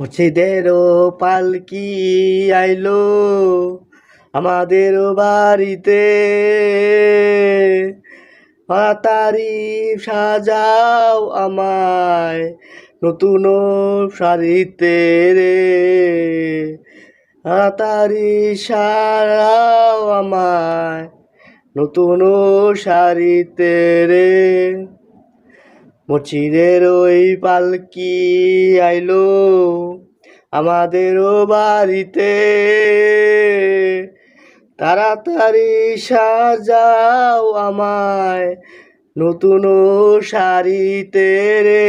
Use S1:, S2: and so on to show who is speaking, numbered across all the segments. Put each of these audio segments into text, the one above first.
S1: মুর্শিদেরও পালকি আইলো আমাদের বাড়িতে, তাড়াতাড়ি সাজাও আমায় নতুন শাড়িতে রে, তাড়াতাড়ি সারাও আমায় নতুন শাড়িতে রে। মুর্শিদের ওই পালকি আইলো আমাদেরও বাড়িতে, তাড়াতাড়ি সাজাও আমায় নতুন শাড়িতে রে,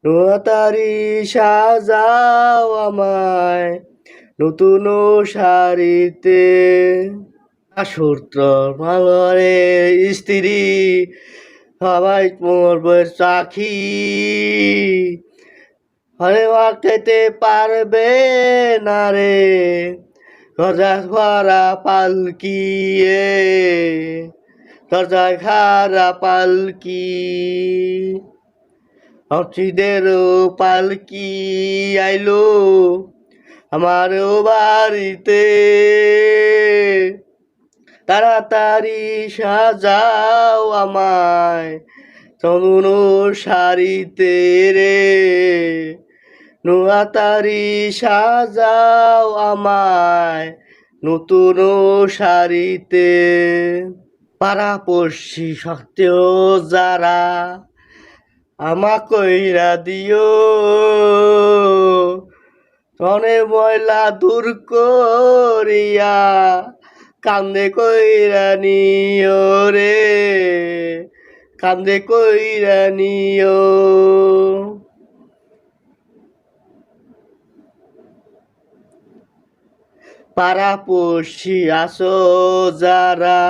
S1: তাড়াতাড়ি সাজাও আমায় নতুন শাড়িতে। সূত্র মালরে স্ত্রী সবাই মরবে চাখি, হরে খেতে পারবে না রে দরজা খারা পালকি, দরজা খারা পালকি। মুর্শিদের পালকি আইলো আমার বাড়িতে, তাড়াতাড়ি সাজাও আমায় নতুন শাড়িতে রে, তাড়াতাড়ি সাজাও আমায় নতুন শাড়িতে। পাড়াপড়শি সত্ত্বেও যারা আমা কইরা দিও, মনে ময়লা দূর করিয়া কান্দে কইরা নিও রে, কান্দে কইরা নিও। পাড়াপড়শি আসো যারা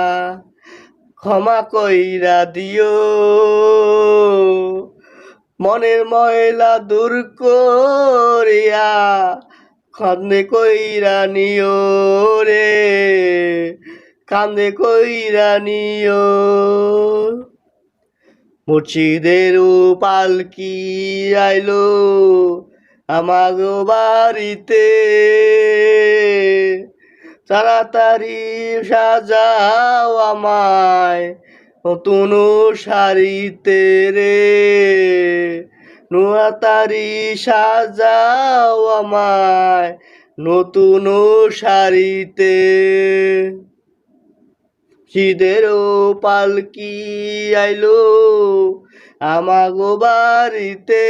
S1: ক্ষমা কইরা দিও, মনের ময়লা দূর করিয়া কান্দে কইরা নিও রে, কান্দে কইরা নিও। মুর্শিদের পালকি আইলো আমার বাড়িতে, তাড়াতাড়ি সাজাও আমায় নতুন শাড়িতে রে, তাড়াতাড়ি সাজাও আমায় নতুন শাড়িতে। মুর্শিদেরও পালকি আইলো আমাগো বাড়িতে,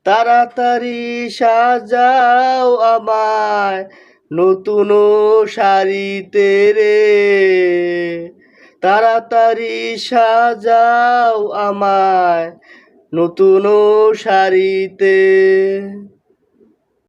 S1: তাড়াতাড়ি সাজাও আমায় নতুন শাড়িতে রে, তাড়াতাড়ি সাজাও আমায় নতুন শাড়িতে।